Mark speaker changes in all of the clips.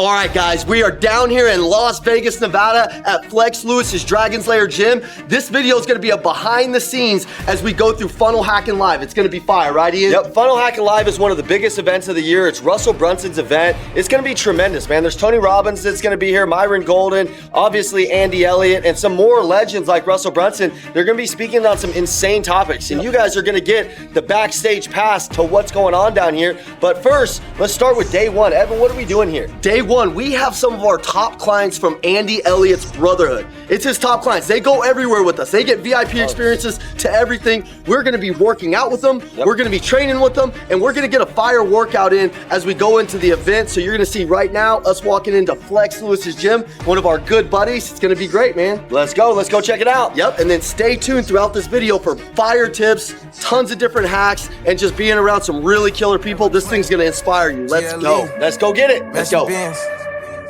Speaker 1: All right, guys, we are down here in Las Vegas, Nevada at Flex Lewis's Dragon's Lair gym. This video is gonna be a behind the scenes as we go through Funnel Hacking Live. It's gonna be fire, right, Ian?
Speaker 2: Yep, Funnel Hacking Live is one of the biggest events of the year. It's Russell Brunson's event. It's gonna be tremendous, man. There's Tony Robbins that's gonna be here, Myron Golden, obviously Andy Elliott, and some more legends like Russell Brunson. They're gonna be speaking on some insane topics, and you guys are gonna get the backstage pass to what's going on down here. But first, let's start with day one. Evan, what are we doing here?
Speaker 1: Day one, we have some of our top clients from Andy Elliott's Brotherhood. It's his top clients. They go everywhere with us. They get VIP experiences to everything. We're gonna be working out with them. We're gonna be training with them, and we're gonna get a fire workout in as we go into the event. So you're gonna see right now us walking into Flex Lewis's gym, one of our good buddies. It's gonna be great, man.
Speaker 2: Let's go check it out.
Speaker 1: Yep, and then stay tuned throughout this video for fire tips, tons of different hacks, and just being around some really killer people. This thing's gonna inspire you. Let's go.
Speaker 2: Let's go get it. Let's go.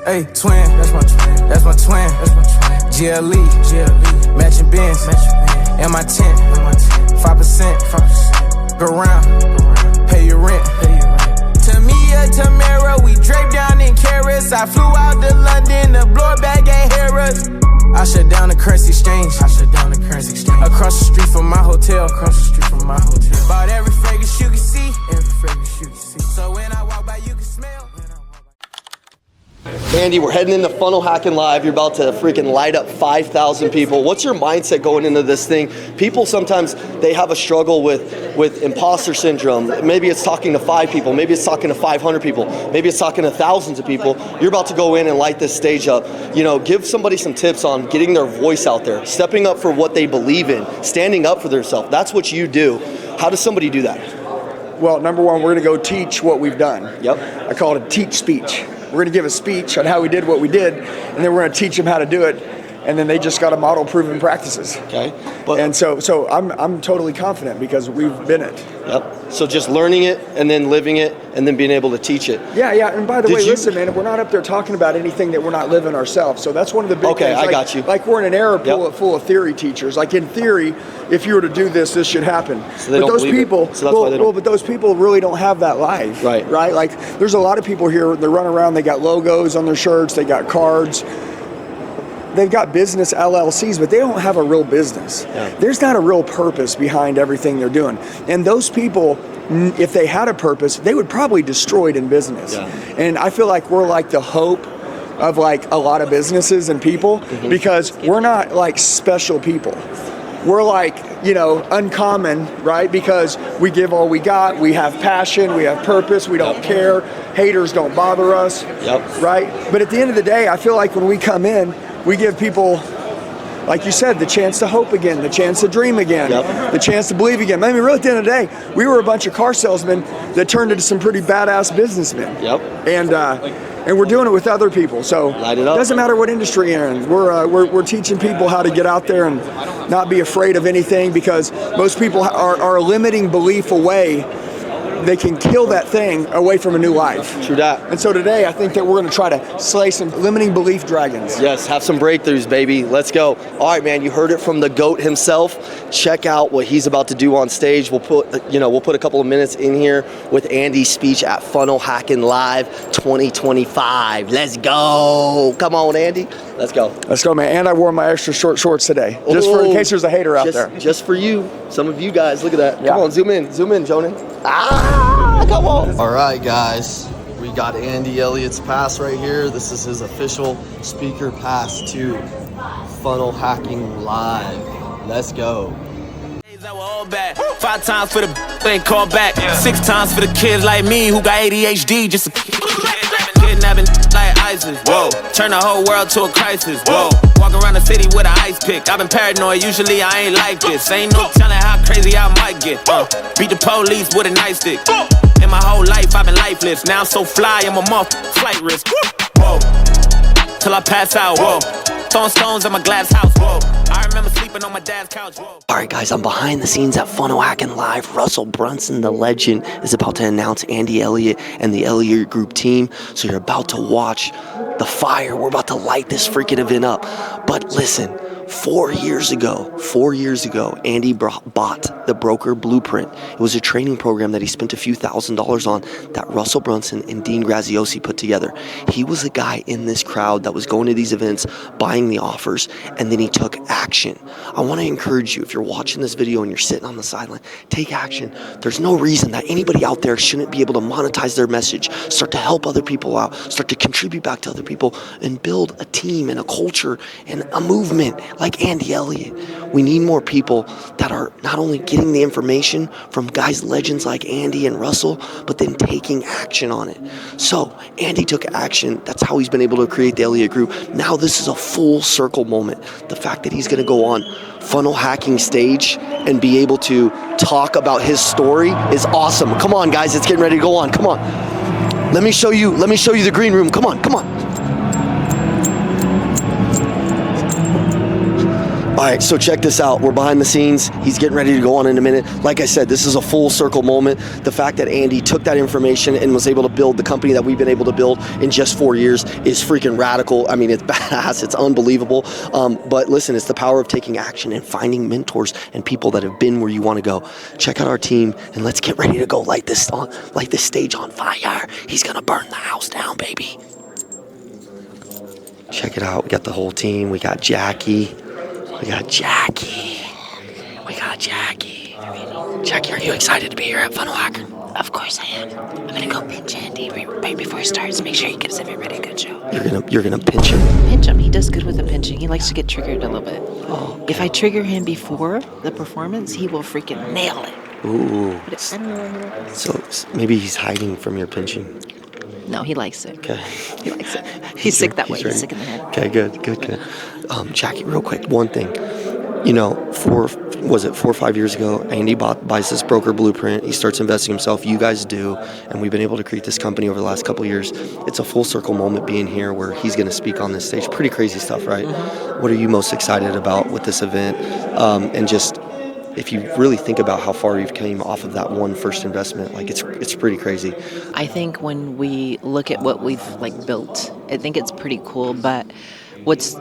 Speaker 3: Hey, twin, that's my twin, that's my twin, that's my twin. GLE, matching bins, and my tent, 5%, go round, pay your rent. Tamia, Tamara, we draped down in carrots. I flew out to London, the blow bag ain't hear us. I shut down the currency exchange, across the street from my hotel, Bought every fragrance you can see, So when I walk by, you can smell.
Speaker 1: Andy, we're heading into Funnel Hacking Live. You're about to freaking light up 5,000 people. What's your mindset going into this thing? People sometimes, they have a struggle with imposter syndrome. Maybe it's talking to 5 people. Maybe it's talking to 500 people. Maybe it's talking to thousands of people. You're about to go in and light this stage up. You know, give somebody some tips on getting their voice out there, stepping up for what they believe in, standing up for themselves. That's what you do. How does somebody do that?
Speaker 4: Well, number one, we're gonna go teach what we've done.
Speaker 1: Yep.
Speaker 4: I call it a teach speech. We're gonna give a speech on how we did what we did, and then we're gonna teach them how to do it, and then they just gotta model proven practices.
Speaker 1: Okay.
Speaker 4: And so I'm totally confident because we've been it.
Speaker 1: Yep. So just learning it and then living it and then being able to teach it.
Speaker 4: Yeah. And by the way, listen, man, we're not up there talking about anything that we're not living ourselves. So that's one of the big things.
Speaker 1: Okay, I got you.
Speaker 4: Like we're in an era full of theory teachers. Like in theory, if you were to do this, this should happen.
Speaker 1: So they don't believe it. So that's why they don't.
Speaker 4: Well, but those people really don't have that life.
Speaker 1: Right.
Speaker 4: Like there's a lot of people here, they run around, they got logos on their shirts, they got cards. They've got business LLCs, but they don't have a real business. Yeah. There's not a real purpose behind everything they're doing. And those people, if they had a purpose, they would probably destroy it in business. Yeah. And I feel like we're like the hope of like a lot of businesses and people because we're not like special people. We're like, you know, uncommon, right? Because we give all we got, we have passion, we have purpose, we don't care, haters don't bother us, right? But at the end of the day, I feel like when we come in, we give people, like you said, the chance to hope again, the chance to dream again, the chance to believe again. I mean, really, at the end of the day, we were a bunch of car salesmen that turned into some pretty badass businessmen. And we're doing it with other people. So it doesn't matter what industry you're in. We're teaching people how to get out there and not be afraid of anything because most people are a limiting belief away. They can kill that thing away from a new life.
Speaker 1: True that.
Speaker 4: And so today, I think that we're gonna try to slay some limiting belief dragons.
Speaker 1: Yes, have some breakthroughs, baby. Let's go. All right, man, you heard it from the GOAT himself. Check out what he's about to do on stage. We'll put a couple of minutes in here with Andy's speech at Funnel Hacking Live 2025. Let's go. Come on, Andy. Let's go.
Speaker 4: Let's go, man. And I wore my extra short shorts today, just for in case there's a hater out there.
Speaker 1: Just for you. Some of you guys, look at that. Come on, zoom in, Jonan. Come on. All right, guys. We got Andy Elliott's pass right here. This is his official speaker pass to Funnel Hacking Live. Let's go.
Speaker 3: That were all bad. 5 times for the ain't call back. 6 times for the kids like me who got ADHD just to kidnapping like ISIS. Whoa. Turn the whole world to a crisis. Whoa. Walk around the city with an ice pick. I've been paranoid, usually I ain't like this. Ain't no telling how crazy I might get. Beat the police with a nightstick. In my whole life I've been lifeless. Now I'm so fly, I'm a flight risk. Whoa. Till I pass out. Whoa. Throwing stones at my glass house. Whoa. I remember sleeping on my dad's couch. Whoa.
Speaker 1: All right, guys, I'm behind the scenes at Funnel Hacking Live. Russell Brunson, the legend, is about to announce Andy Elliott and the Elliott Group team. So you're about to watch the fire. We're about to light this freaking event up. But listen, 4 years ago, Andy bought the Broker Blueprint. It was a training program that he spent a few $1,000s on that Russell Brunson and Dean Graziosi put together. He was a guy in this crowd that was going to these events, buying the offers, and then he took action. I want to encourage you, if you're watching this video and you're sitting on the sideline, take action. There's no reason that anybody out there shouldn't be able to monetize their message, start to help other people out, start to contribute back to other people, and build a team and a culture and a movement like Andy Elliott. We need more people that are not only getting the information from guys, legends like Andy and Russell, but then taking action on it. So Andy took action. That's how he's been able to create the Elliott Group. Now this is a full circle moment. The fact that he's going to go on funnel hacking stage and be able to talk about his story is awesome. Come on, guys, it's getting ready to go on. Come on. Let me show you the green room. Come on. All right, so check this out. We're behind the scenes. He's getting ready to go on in a minute. Like I said, this is a full circle moment. The fact that Andy took that information and was able to build the company that we've been able to build in just 4 years is freaking radical. I mean, it's badass. It's unbelievable. But listen, it's the power of taking action and finding mentors and people that have been where you want to go. Check out our team, and let's get ready to go light this stage on fire. He's going to burn the house down, baby. Check it out. We got the whole team. We got Jackie. Jackie, are you excited to be here at Funnel Hacker?
Speaker 5: Of course I am. I'm gonna go pinch Andy right before he starts. Make sure he gives everybody a good show.
Speaker 1: You're gonna pinch him?
Speaker 5: Pinch him. He does good with the pinching. He likes to get triggered a little bit.
Speaker 1: Oh, okay.
Speaker 5: If I trigger him before the performance, he will freaking nail it.
Speaker 1: Ooh.
Speaker 5: But I don't know.
Speaker 1: So maybe he's hiding from your pinching.
Speaker 5: No, he likes it.
Speaker 1: Okay.
Speaker 5: He likes it. He's sick that way. He's sick in the head.
Speaker 1: Okay, good. Jackie, real quick, one thing. You know, 4 or 5 years ago, Andy buys this Broker Blueprint. He starts investing himself. You guys do. And we've been able to create this company over the last couple of years. It's a full circle moment being here where he's going to speak on this stage. Pretty crazy stuff, right? Mm-hmm. What are you most excited about with this event? And just, if you really think about how far you've came off of that one first investment, like it's pretty crazy.
Speaker 5: I think when we look at what we've built, I think it's pretty cool. But what's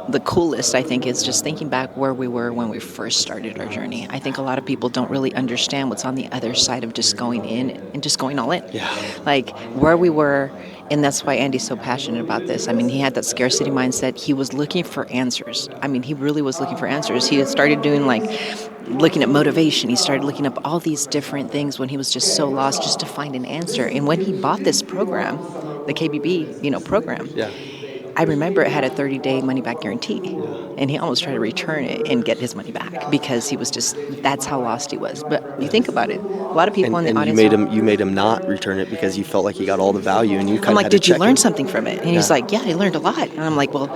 Speaker 5: the coolest, I think, is just thinking back where we were when we first started our journey. I think a lot of people don't really understand what's on the other side of just going in and just going all in.
Speaker 1: Yeah.
Speaker 5: Like where we were, and that's why Andy's so passionate about this. I mean, he had that scarcity mindset. He was looking for answers. I mean, he really was looking for answers. He had started doing looking at motivation. He started looking up all these different things when he was just so lost just to find an answer. And when he bought this program, the KBB, program,
Speaker 1: Yeah.
Speaker 5: I remember it had a 30-day money-back guarantee, and he almost tried to return it and get his money back because he was that's how lost he was. But you think about it, a lot of people in the audience...
Speaker 1: you made him not return it because you felt like he got all the value, and you kind of
Speaker 5: I'm like,
Speaker 1: had to
Speaker 5: did you
Speaker 1: check
Speaker 5: learn
Speaker 1: him.
Speaker 5: something from it? And he's like, yeah, I learned a lot. And I'm like, well,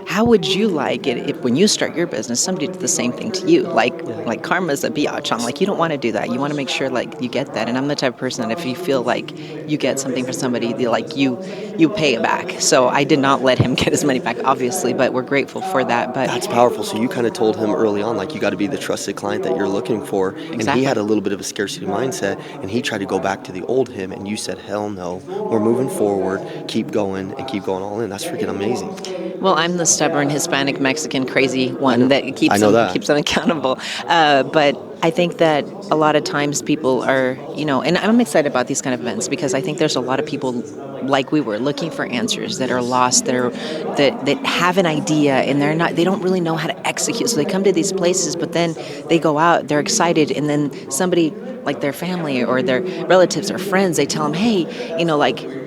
Speaker 5: how would you like it if when you start your business, somebody did the same thing to you? Like karma's a biatch. I'm like, you don't want to do that. You want to make sure you get that. And I'm the type of person that if you feel like you get something for somebody, you pay it back. So I did not let him get his money back, obviously, but we're grateful for that. But
Speaker 1: that's powerful. So you kind of told him early on, you got to be the trusted client that you're looking for.
Speaker 5: Exactly.
Speaker 1: And he had a little bit of a scarcity mindset, and he tried to go back to the old him, and you said, hell no, we're moving forward, keep going all in. That's freaking amazing.
Speaker 5: Well, I'm the stubborn Hispanic Mexican crazy one that keeps them accountable. But I think that a lot of times people are, and I'm excited about these kind of events because I think there's a lot of people like we were looking for answers that are lost, that have an idea and they don't really know how to execute. So they come to these places, but then they go out, they're excited, and then somebody like their family or their relatives or friends, they tell them, hey,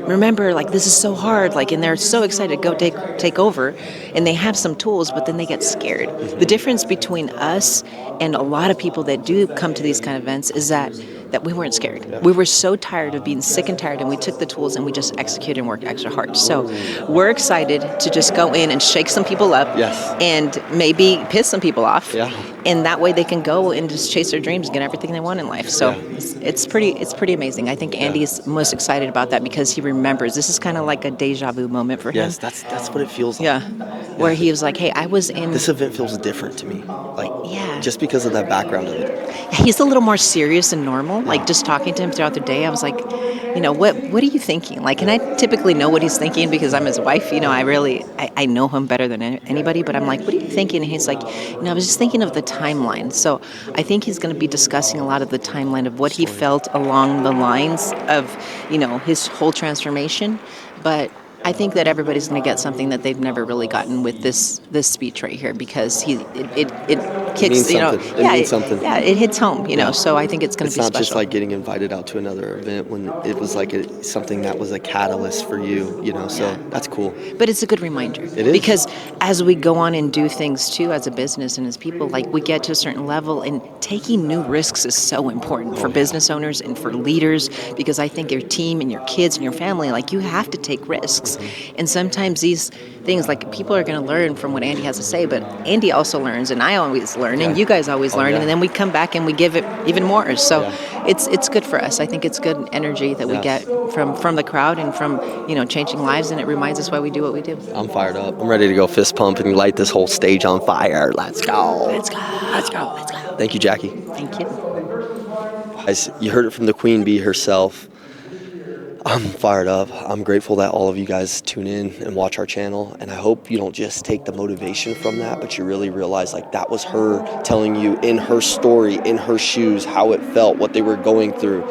Speaker 5: remember, this is so hard, and they're so excited to go take over, and they have some tools, but then they get scared. The difference between us and a lot of people that do come to these kind of events is that we weren't scared. Yeah. We were so tired of being sick and tired, and we took the tools and we just executed and worked extra hard. So we're excited to just go in and shake some people up,
Speaker 1: yes,
Speaker 5: and maybe piss some people off.
Speaker 1: Yeah.
Speaker 5: And that way they can go and just chase their dreams, get everything they want in life. So it's pretty amazing. I think Andy's most excited about that because he remembers. This is kind of like a deja vu moment for him.
Speaker 1: Yes, that's what it feels like.
Speaker 5: Yeah. Where he was like, hey, I was in...
Speaker 1: This event feels different to me. Just because of that background of it.
Speaker 5: He's a little more serious than normal. Just talking to him throughout the day, I was like, what are you thinking? Like, and I typically know what he's thinking because I'm his wife. I know him better than anybody, but I'm like, what are you thinking? And he's like, I was just thinking of the timeline. So I think he's going to be discussing a lot of the timeline of what he felt along the lines of, his whole transformation. But I think that everybody's going to get something that they've never really gotten with this speech right here, because it kicks,
Speaker 1: It means something.
Speaker 5: Yeah, it hits home, So I think it's going to be special.
Speaker 1: It's not just like getting invited out to another event when it was like something that was a catalyst for you, So that's cool.
Speaker 5: But it's a good reminder.
Speaker 1: It is,
Speaker 5: because as we go on and do things too, as a business and as people, like, we get to a certain level, and taking new risks is so important for business owners and for leaders, because I think your team and your kids and your family, like, you have to take risks. And sometimes these things, like, people are going to learn from what Andy has to say, but Andy also learns, and I always learn, and you guys always learn, and then we come back and we give it even more. So it's good for us. I think it's good energy that we get from the crowd and from changing lives, and it reminds us why we do what we do.
Speaker 1: I'm fired up. I'm ready to go fist pump and light this whole stage on fire. Let's go.
Speaker 5: Let's go. Let's go. Let's go.
Speaker 1: Thank you, Jackie.
Speaker 5: Thank you.
Speaker 1: Guys, you heard it from the Queen Bee herself. I'm fired up. I'm grateful that all of you guys tune in and watch our channel, and I hope you don't just take the motivation from that, but you really realize, like, that was her telling you in her story, in her shoes, how it felt, what they were going through,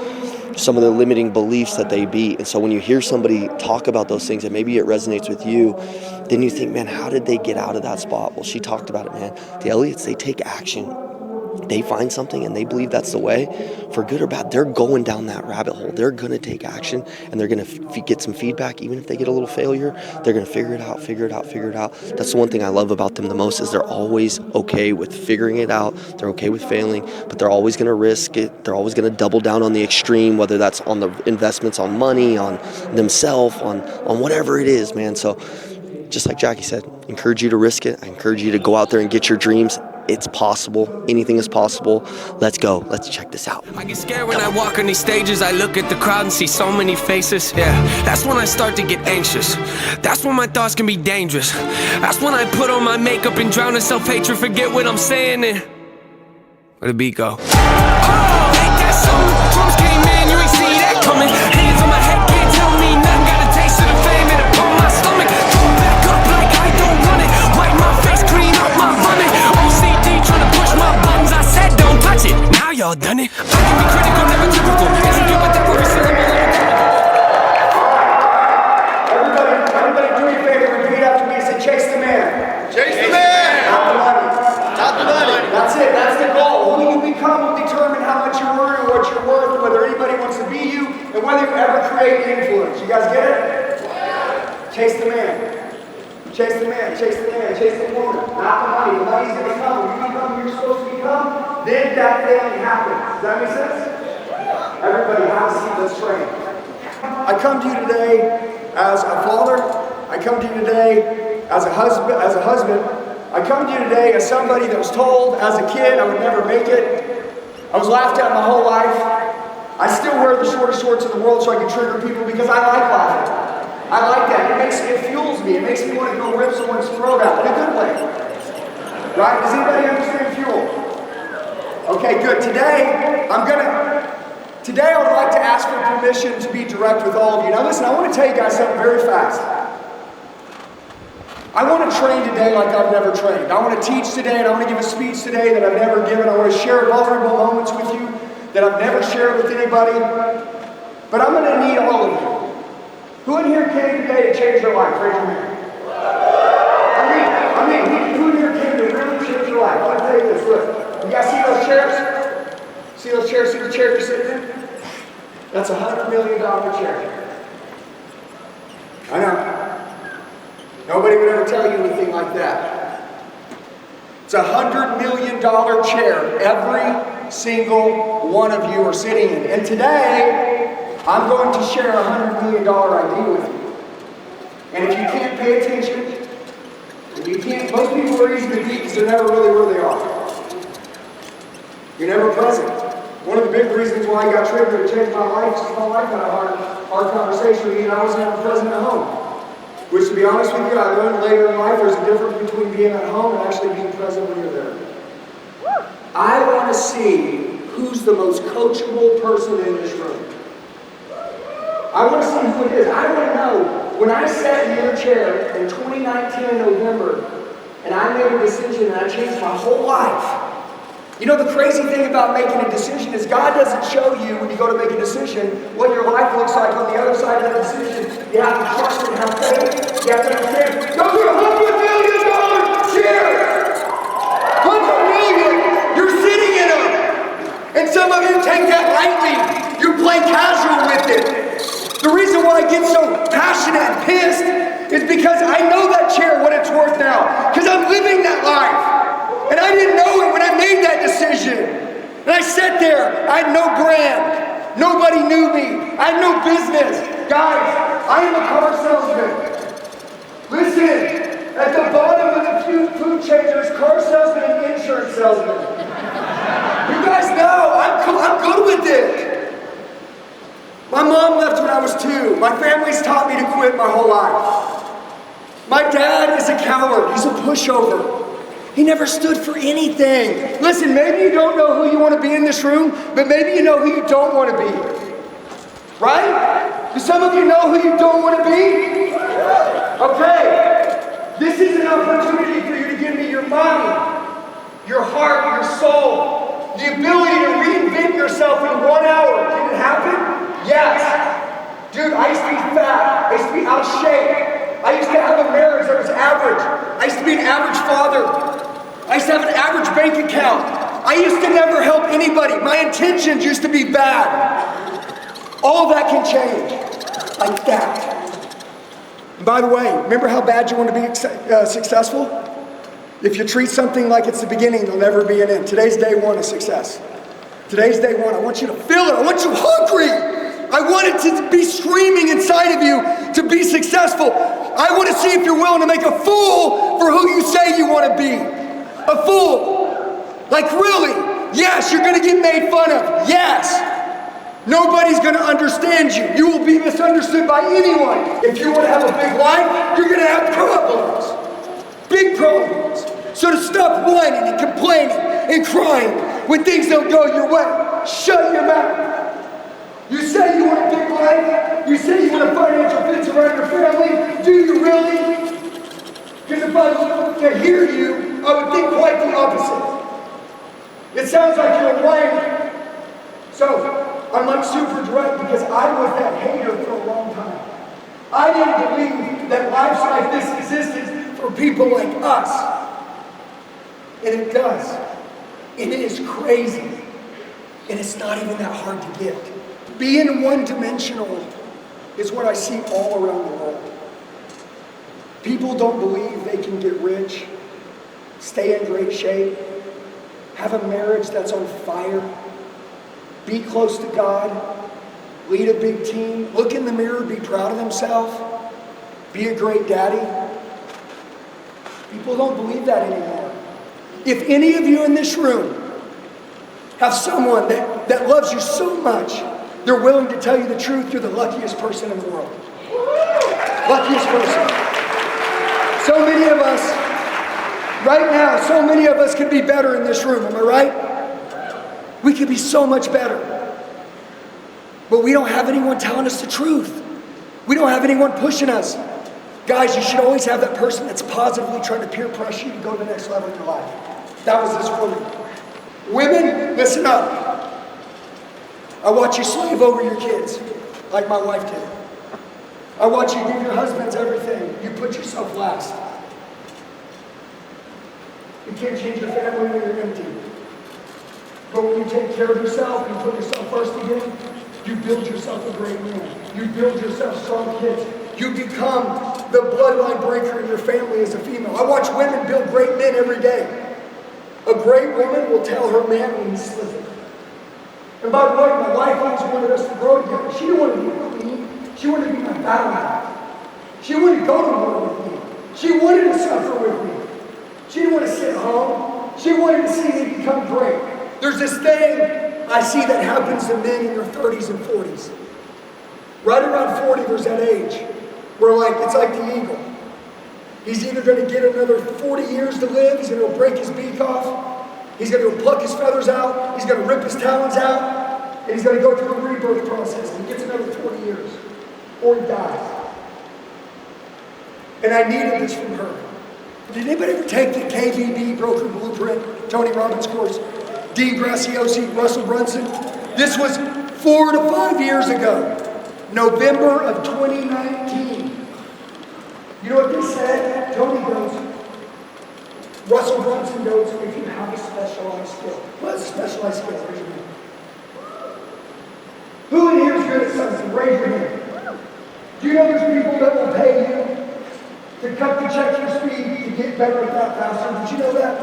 Speaker 1: some of the limiting beliefs that they beat. And so when you hear somebody talk about those things and maybe it resonates with you, then you think, man, how did they get out of that spot? Well, she talked about it, man. The Elliotts, they take action. They find something and they believe that's the way, for good or bad, they're going down that rabbit hole. They're going to take action, and they're going to get some feedback. Even if they get a little failure, they're going to figure it out. That's the one thing I love about them the most, is they're always okay with figuring it out. They're okay with failing, but they're always going to risk it. They're always going to double down on the extreme, whether that's on the investments, on money, on themselves, on whatever it is, man. So just like Jackie said, I encourage you to risk it. I encourage you to go out there and get your dreams. It's possible. Anything is possible. Let's go. Let's check this out.
Speaker 6: I get scared when I walk on these stages. I look at the crowd and see so many faces. Yeah, that's when I start to get anxious. That's when my thoughts can be dangerous. That's when I put on my makeup and drown in self-hatred. Forget what I'm saying and where the beat go? Oh, ain't that something? Drums came in, you ain't see that coming. Hands on my head, can't tell me nothing. Got a taste of the fame and upon my stomach. Throw it back up like I don't run it. Wipe my face, clean up my vomit. Trying to push my buttons, I said don't touch it. Now y'all done it. I can be critical, never typical. Isn't good, but that word is
Speaker 4: Everybody do me a favor, repeat after me. Say, chase the man.
Speaker 2: Chase the man!
Speaker 4: Not the money.
Speaker 2: Not the money.
Speaker 4: That's it. That's the goal. Who you become will determine how much you're worth, what you're worth, whether anybody wants to be you, and whether you ever create influence. You guys get it? Chase the man. Chase the man, chase the man, chase the woman, not the money. The money's going to come. When you become who you're supposed to become, then that thing happens. Does that make sense? Everybody, have a seat. Let's train. I come to you today as a father. I come to you today as a husband. I come to you today as somebody that was told as a kid I would never make it. I was laughed at my whole life. I still wear the shortest shorts in the world so I can trigger people because I like laughing. I like that. It fuels me. It makes me want to go rip someone's throat out in a good way. Right? Does anybody understand fuel? Okay, good. Today I would like to ask for permission to be direct with all of you. Now listen, I want to tell you guys something very fast. I want to train today like I've never trained. I want to teach today, and I want to give a speech today that I've never given. I want to share vulnerable moments with you that I've never shared with anybody. But I'm going to need all of you. Who in here came today to change their life? Raise your hand. I mean, who in here came to really change your life? I'll tell you this, look. You guys see those chairs? See those chairs? See the chair you're sitting in? That's a $100 million chair. I know. Nobody would ever tell you anything like that. It's a $100 million chair every single one of you are sitting in. And today, I'm going to share a $100 million idea with you. And if you can't pay attention, most people are easy to beat because they're never really where they are. You're never present. One of the big reasons why I got triggered to change my life is my wife had a hard conversation with me and I was never present at home. Which, to be honest with you, I learned later in life there's a difference between being at home and actually being present when you're there. I want to see who's the most coachable person in this room. I want to see who it is. I want to know, when I sat in your chair in 2019 in November, and I made a decision and I changed my whole life. You know, the crazy thing about making a decision is God doesn't show you, when you go to make a decision, what your life looks like on the other side of that decision. You have to trust and have faith. You have to understand. Those are $100 million chairs! $100 million! You're sitting in them! And some of you take that lightly. You play casual with it. The reason why I get so passionate and pissed is because I know that chair, what it's worth now. Because I'm living that life. And I didn't know it when I made that decision. And I sat there, I had no brand. Nobody knew me. I had no business. Guys, I am a car salesman. Listen, at the bottom of the food chain, there's car salesman and insurance salesman. You guys know, I'm good with it. My mom left when I was 2. My family's taught me to quit my whole life. My dad is a coward. He's a pushover. He never stood for anything. Listen, maybe you don't know who you want to be in this room, but maybe you know who you don't want to be. Right? Do some of you know who you don't want to be? Okay. This is an opportunity for you to give me your mind, your heart, your soul, the ability to reinvent yourself in 1 hour. Can it happen? Yes. Dude, I used to be fat. I used to be out of shape. I used to have a marriage that was average. I used to be an average father. I used to have an average bank account. I used to never help anybody. My intentions used to be bad. All that can change, like that. And by the way, remember how bad you want to be successful? If you treat something like it's the beginning, there'll never be an end. Today's day 1 of success. Today's day 1. I want you to feel it. I want you hungry. I want it to be screaming inside of you to be successful. I want to see if you're willing to make a fool for who you say you want to be. A fool. Like really? Yes, you're going to get made fun of. Yes. Nobody's going to understand you. You will be misunderstood by anyone. If you want to have a big life, you're going to have problems. Big problems. So to stop whining and complaining and crying when things don't go your way, shut your mouth. You say you want a big life. You say you want a financial fence around your family. Do you really? Because if I could hear you, I would think quite the opposite. It sounds like you're a whiner. So, I'm like super direct because I was that hater for a long time. I didn't believe that lives like this existed for people like us. And it does. And it is crazy. And it's not even that hard to get. Being one-dimensional is what I see all around the world. People don't believe they can get rich, stay in great shape, have a marriage that's on fire, be close to God, lead a big team, look in the mirror, be proud of themselves, be a great daddy. People don't believe that anymore. If any of you in this room have someone that loves you so much, they're willing to tell you the truth, you're the luckiest person in the world. Luckiest person. So many of us, right now, so many of us could be better in this room, am I right? We could be so much better. But we don't have anyone telling us the truth. We don't have anyone pushing us. Guys, you should always have that person that's positively trying to peer pressure you to go to the next level in your life. That was this woman. Women, listen up. I watch you slave over your kids, like my wife did. I watch you give your husbands everything. You put yourself last. You can't change your family when you're empty. But when you take care of yourself, you put yourself first again, you build yourself a great man. You build yourself strong kids. You become the bloodline breaker in your family as a female. I watch women build great men every day. A great woman will tell her man when he's slipping. And by the way, my wife always wanted us to grow together. She didn't want to be with me. She wanted to be my battle line. She wanted to go to war with me. She wanted to suffer with me. She didn't want to sit home. She wanted to see me become great. There's this thing I see that happens to men in their 30s and 40s. Right around 40, there's that age where it's like the eagle. He's either going to get another 40 years to live, he's going to break his beak off, he's going to pluck his feathers out, he's going to rip his talons out, and he's going to go through the rebirth process, and he gets another 40 years. or he dies. And I needed this from her. Did anybody ever take the KBB Broker Blueprint, Tony Robbins course, Dean Graziosi, Russell Brunson? This was 4 to 5 years ago, November of 2019. You know what they said? Tony goes, Russell Brunson goes, if you have a specialized skill. What's a specialized skill? Raise your hand. Who in here is good at something? Raise your hand. Do you know there's people that will pay you to cut the check your speed to get better at that faster? Did you know that?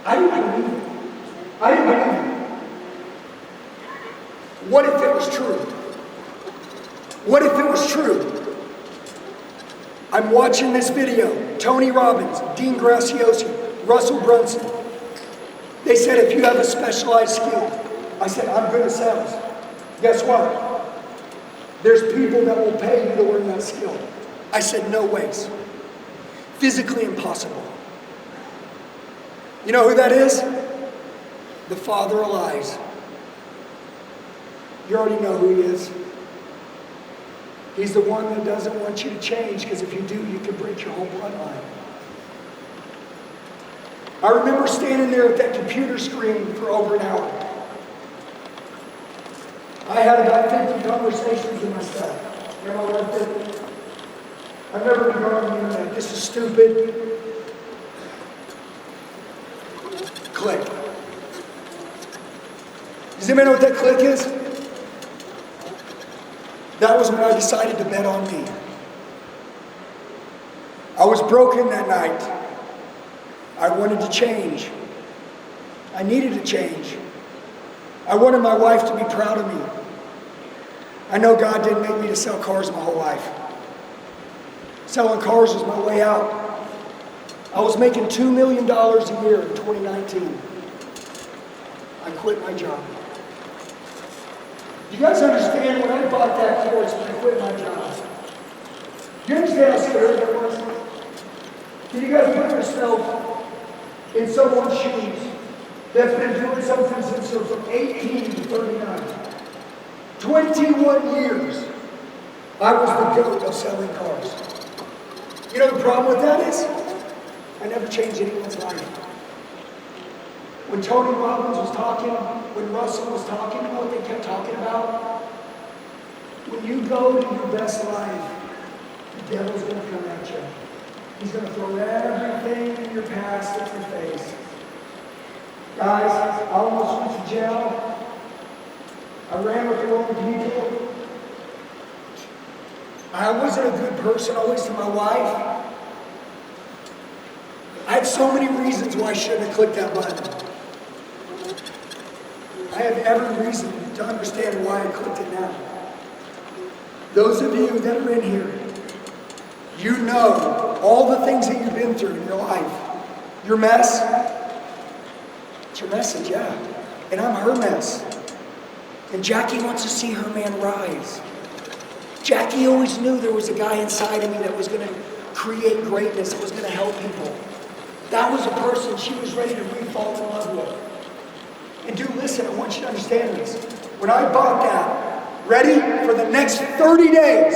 Speaker 4: I didn't believe it. I didn't believe it. What if it was true? What if it was true? I'm watching this video. Tony Robbins, Dean Graziosi, Russell Brunson. They said if you have a specialized skill. I said, I'm good at sales. Guess what? There's people that will pay you to learn that skill. I said, no ways. Physically impossible. You know who that is? The father of lies. You already know who he is. He's the one that doesn't want you to change, because if you do, you can break your whole bloodline. I remember standing there at that computer screen for over an hour. I had about 50 conversations with myself. You know what I did? I've never been on the internet. This is stupid. Click. Does anybody know what that click is? That was when I decided to bet on me. I was broken that night. I wanted to change. I needed to change. I wanted my wife to be proud of me. I know God didn't make me to sell cars my whole life. Selling cars was my way out. I was making $2 million a year in 2019. I quit my job. Do you guys understand when I bought that course and I quit my job? Do you understand how scary that was? Can you guys put yourself in someone's shoes that's been doing something since they're from 18 to 39? 21 years, I was the goat of selling cars. You know the problem with that is? I never changed anyone's life. When Tony Robbins was talking, when Russell was talking, you know what they kept talking about? When you go to your best life, the devil's going to come at you. He's going to throw everything in your past at your face. Guys, I almost went to jail. I ran with the wrong people. I wasn't a good person always to my wife. I had so many reasons why I shouldn't have clicked that button. I have every reason to understand why I clicked it now. Those of you that are in here, you know all the things that you've been through in your life. Your mess, it's your message, yeah. And I'm her mess. And Jackie wants to see her man rise. Jackie always knew there was a guy inside of me that was going to create greatness, that was going to help people. That was a person she was ready to re-fall in love with. And dude, listen, I want you to understand this. When I bought that, ready for the next 30 days,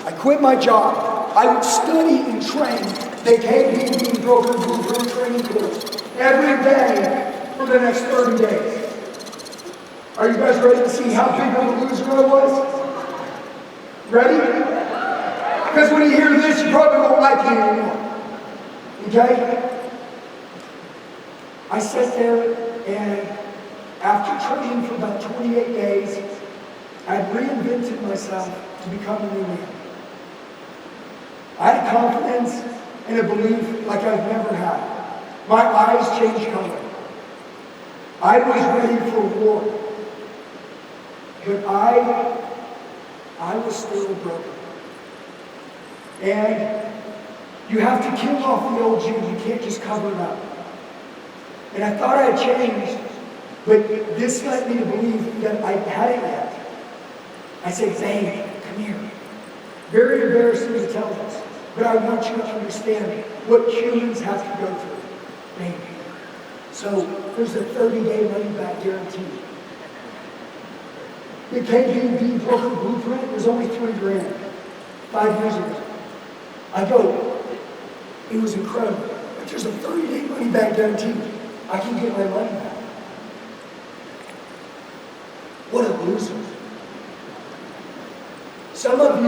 Speaker 4: I quit my job. I would study and train the KBB Broker Blueprint training course every day for the next 30 days. Are you guys ready to see how big of a loser I was? Ready? Because when you hear this, you probably won't like me anymore. Okay? I sat there, and after training for about 28 days, I had reinvented myself to become a new man. I had confidence and a belief like I've never had. My eyes changed color. I was ready for war. But I was still broken. And you have to kill off the old you. You can't just cover it up. And I thought I had changed, but this led me to believe that I hadn't yet. I said, Zane, come here. Very embarrassing to tell this, but I want you to understand what humans have to go through. Baby. So there's a 30-day money-back guarantee. the KBV broker blueprint was only $3,000 5 years ago. I go, it was incredible. But there's a 30-day money back guarantee. I can get my money back. What a loser. Some of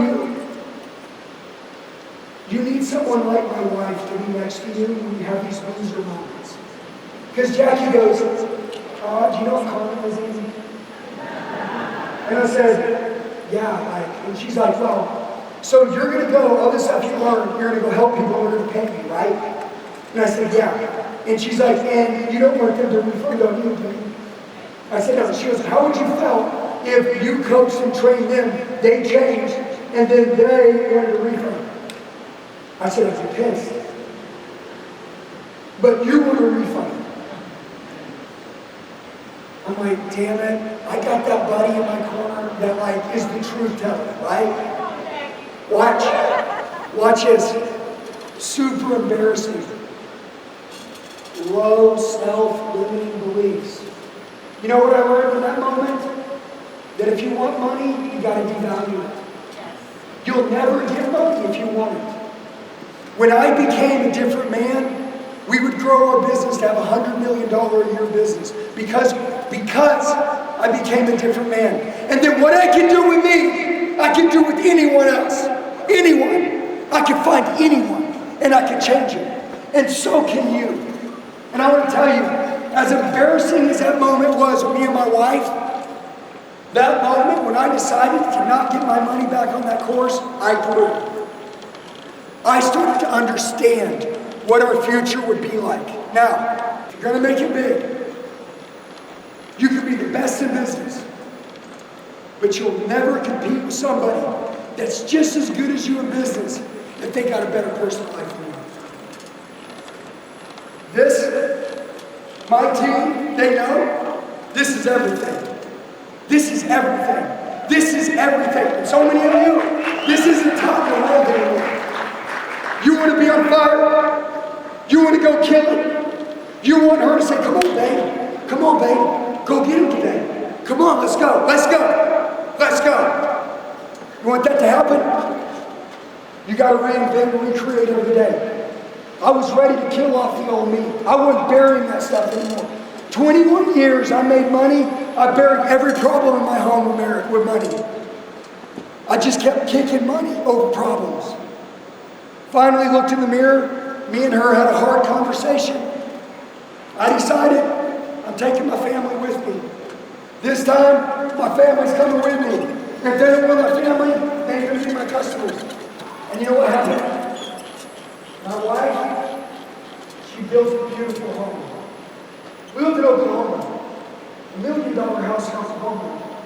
Speaker 4: you need someone like my wife to be next to you when you have these loser moments. Because Jackie goes, do you know what Carmen is, Andy? And I said, yeah, and she's like, well, so you're going to go, all this stuff you learned, you're going to go help people, we're going to pay you, right? And I said, yeah. And she's like, and you don't want them to refund on you, do you? I said, no. She goes, how would you feel if you coached and trained them, they changed, and then they wanted a refund? I said, I'd be pissed. But you want a refund. I'm like, damn it, I got that buddy in my corner that like is the truth teller, right? Watch this. Super embarrassing. Low self-limiting beliefs. You know what I learned in that moment? That if you want money, you gotta devalue it. You'll never get money if you want it. When I became a different man, we would grow our business to have a $100 million a year business because I became a different man. And then what I can do with me, I can do with anyone else. Anyone. I can find anyone and I can change it. And so can you. And I want to tell you, as embarrassing as that moment was with me and my wife, that moment when I decided to not get my money back on that course, I grew. I started to understand what our future would be like. Now, if you're going to make it big, you can be the best in business, but you'll never compete with somebody that's just as good as you in business if they got a better personal life than you. My team, they know, this is everything. This is everything. This is everything. And so many of you, this isn't top of the world anymore. You want to be on fire? You want to go kill it? You want her to say, come on, babe. Come on, babe. Go get him today. Come on, let's go. Let's go. Let's go. You want that to happen? You got to reinvent and recreate every day. I was ready to kill off the old me. I wasn't burying that stuff anymore. 21 years I made money. I buried every problem in my home with money. I just kept kicking money over problems. Finally looked in the mirror. Me and her had a hard conversation. I decided I'm taking my family with me. This time, my family's coming with me. If they don't want my family, they ain't gonna be my customers. And you know what happened? My wife, she built a beautiful home. We lived in Oklahoma. $1 million house in Oklahoma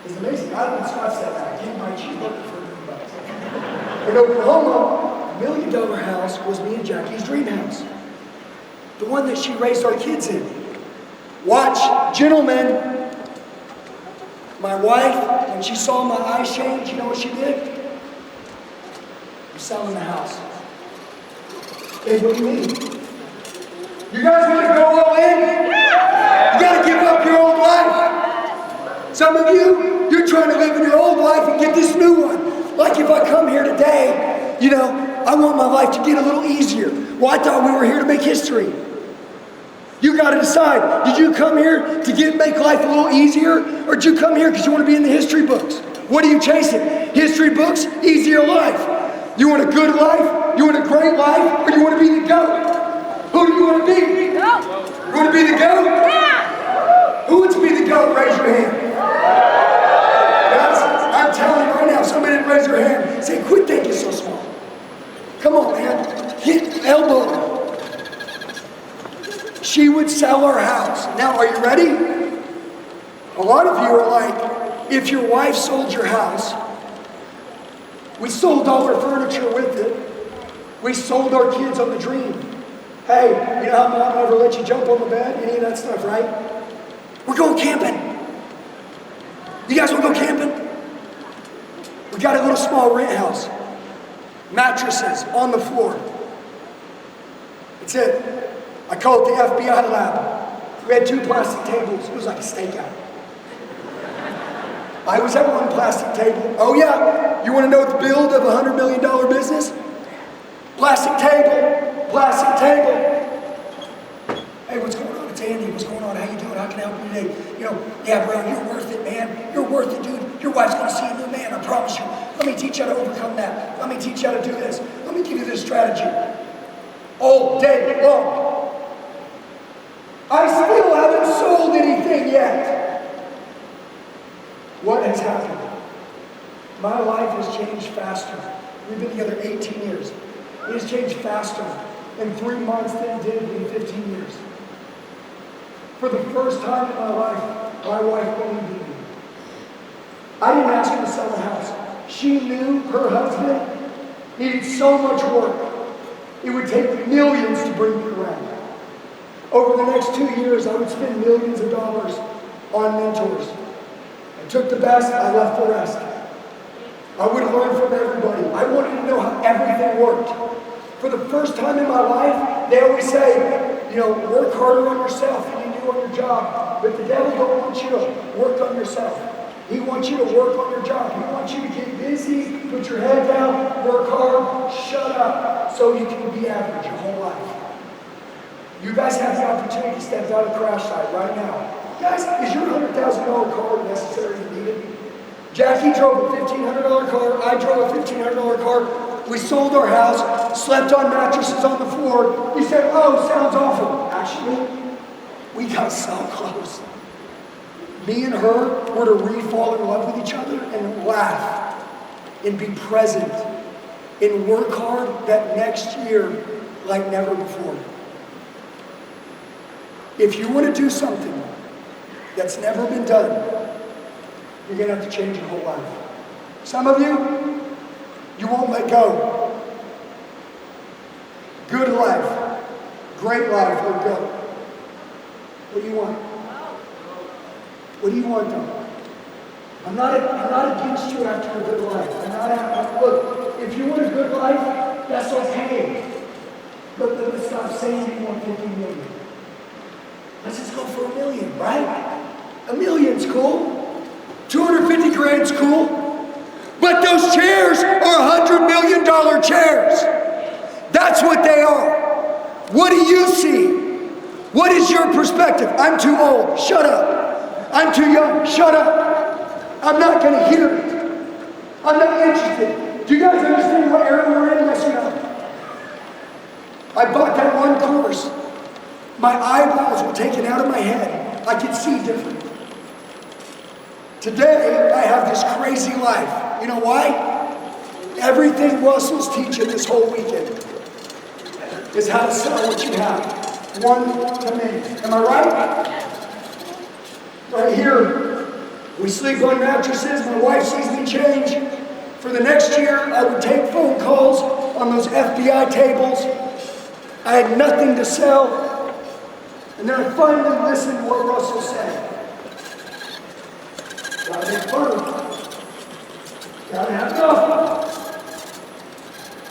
Speaker 4: is amazing. I didn't scratch that back. I can't buy cheeseburger for $1 million. In Oklahoma, $1 million house was me and Jackie's dream house. The one that she raised our kids in. Watch, gentlemen, my wife, when she saw my eyes change, you know what she did? I'm selling the house. Hey, what do you mean? You guys want to go all in? You got to give up your old life. Some of you, you're trying to live in your old life and get this new one. Like if I come here today, you know, I want my life to get a little easier. Well, I thought we were here to make history. You got to decide, did you come here to make life a little easier, or did you come here because you want to be in the history books? What are you chasing? History books, easier life. You want a good life? You want a great life? Or you want to be the GOAT? Who do you want to be? You want to be the GOAT? Yeah. Who wants to be the GOAT? Raise your hand. Guys, I'm telling you right now, if somebody didn't raise their hand, say, quit thinking so small. Come on, man. Hit elbow. She would sell her house. Now, are you ready? A lot of you are like, if your wife sold your house, we sold all our furniture with it. We sold our kids on the dream. Hey, you know how mom never let you jump on the bed? Any of that stuff, right? We're going camping. You guys want to go camping? We got a little small rent house. Mattresses on the floor. That's it. I call it the FBI lab. We had 2 plastic tables. It was like a stakeout. I was at one plastic table. Oh yeah, you want to know the build of a $100 million business? Plastic table, plastic table. Hey, what's going on? It's Andy. What's going on? How you doing? How can I help you today? You know, yeah, bro, you're worth it, man. You're worth it, dude. Your wife's gonna see a new man, I promise you. Let me teach you how to overcome that. Let me teach you how to do this. Let me give you this strategy. All day long. I still haven't sold anything yet. What has happened? My life has changed faster. We've been together 18 years. It has changed faster in 3 months than it did in 15 years. For the first time in my life, my wife believed in me. I didn't ask her to sell the house. She knew her husband needed so much work. It would take millions to bring me around. Over the next 2 years, I would spend millions of dollars on mentors. I took the best, I left the rest. I would learn from everybody. I wanted to know how everything worked. For the first time in my life, they always say, you know, work harder on yourself than you do on your job. But the devil don't want you to work on yourself. He wants you to work on your job. He wants you to get busy, put your head down, work hard, shut up, so you can be average your whole life. You guys have the opportunity to step out of the crash site right now. Guys, is your $100,000 car necessary and needed? Jackie drove a $1,500 car. I drove a $1,500 car. We sold our house, slept on mattresses on the floor. You said, oh, sounds awful. Actually, we got so close. Me and her were to re-fall in love with each other and laugh and be present and work hard that next year like never before. If you want to do something that's never been done, you're going to have to change your whole life. Some of you won't let go. Good life, great life, or go. What do you want? What do you want, though? I'm not against you after a good life. Look, if you want a good life, that's okay. But let's stop saying you want 50 million. Let's just go for $1 million, right? $1 million's cool. 250 grand's cool. But those chairs are $100 million chairs. That's what they are. What do you see? What is your perspective? I'm too old. Shut up. I'm too young. Shut up. I'm not going to hear it. I'm not interested. Do you guys understand what era we're in? Yes or no? I bought that one course. My eyeballs were taken out of my head. I could see different. Today, I have this crazy life. You know why? Everything Russell's teaching this whole weekend is how to sell what you have. One to many. Am I right? Right here, we sleep on mattresses. My wife sees me change. For the next year, I would take phone calls on those FBI tables. I had nothing to sell. And then I finally listened to what Russell said. Gotta make fun. Gotta have fun.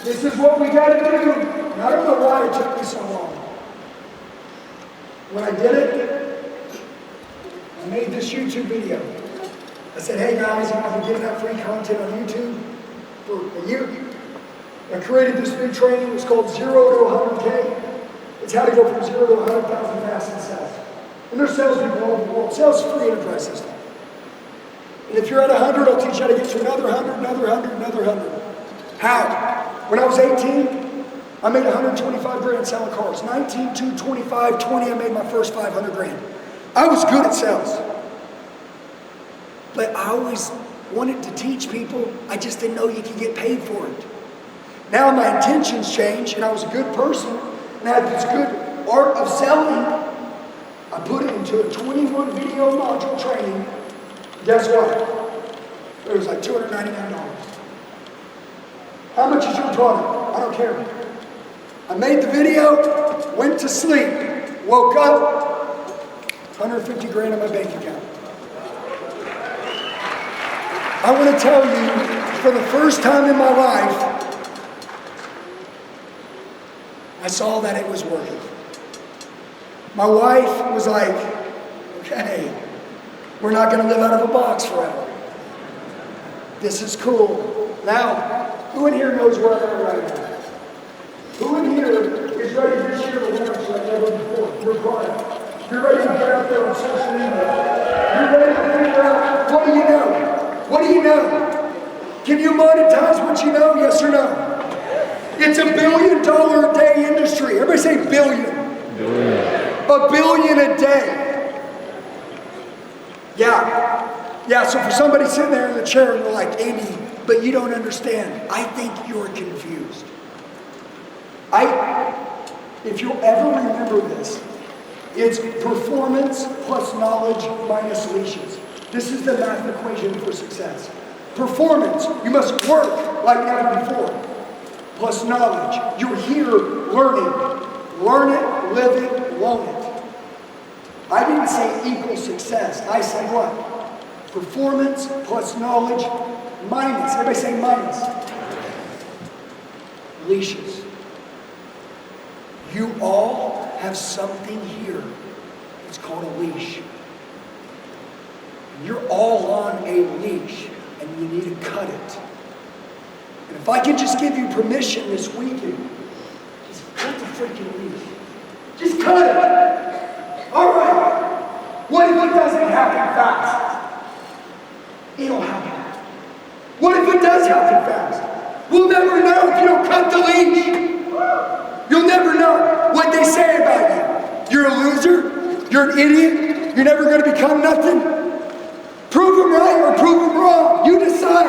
Speaker 4: This is what we gotta do. And I don't know why it took me so long. When I did it, I made this YouTube video. I said, hey guys, I've been giving out free content on YouTube for a year. I created this new training. It's called 0 to 100K. It's how to go from 0 to 100,000 fast in sales. And there's salespeople all over the world. Sales is a free enterprise system. And if you're at 100, I'll teach you how to get to another 100, another 100, another 100. How? When I was 18, I made 125 grand selling cars. 19, 2, 25, 20, I made my first 500 grand. I was good at sales. But I always wanted to teach people. I just didn't know you could get paid for it. Now my intentions changed, and I was a good person, and I had this good art of selling. I put it into a 21 video module training. Guess what? It was like $299. How much is your product? I don't care. I made the video, went to sleep, woke up, 150 grand in my bank account. I want to tell you, for the first time in my life, I saw that it was working. My wife was like, okay, we're not going to live out of a box forever. This is cool. Now, who in here knows where I am right now? Who in here is ready this year to launch like never before? You're quiet. You're ready to get out there on social media. You're ready to figure out, what do you know? What do you know? Can you monetize what you know? Yes or no? It's $1 billion a day industry. Everybody say billion. $1 billion a day. Yeah, so for somebody sitting there in the chair and they're like, Andy, but you don't understand. I think you're confused. If you'll ever remember this, it's performance plus knowledge minus leashes. This is the math equation for success. Performance, you must work like never before. Plus knowledge, you're here learning. Learn it, live it, loan it. I didn't say equal success. I said what? Performance plus knowledge minus. Everybody say minus. Leashes. You all have something here. It's called a leash. You're all on a leash, and you need to cut it. And if I can just give you permission this weekend, just cut the freaking leash. Just cut it. All right. What if it doesn't happen fast? It'll happen. What if it does happen fast? We'll never know if you don't cut the leash. You'll never know what they say about you. You're a loser. You're an idiot. You're never going to become nothing. Prove them right or prove them wrong. You decide.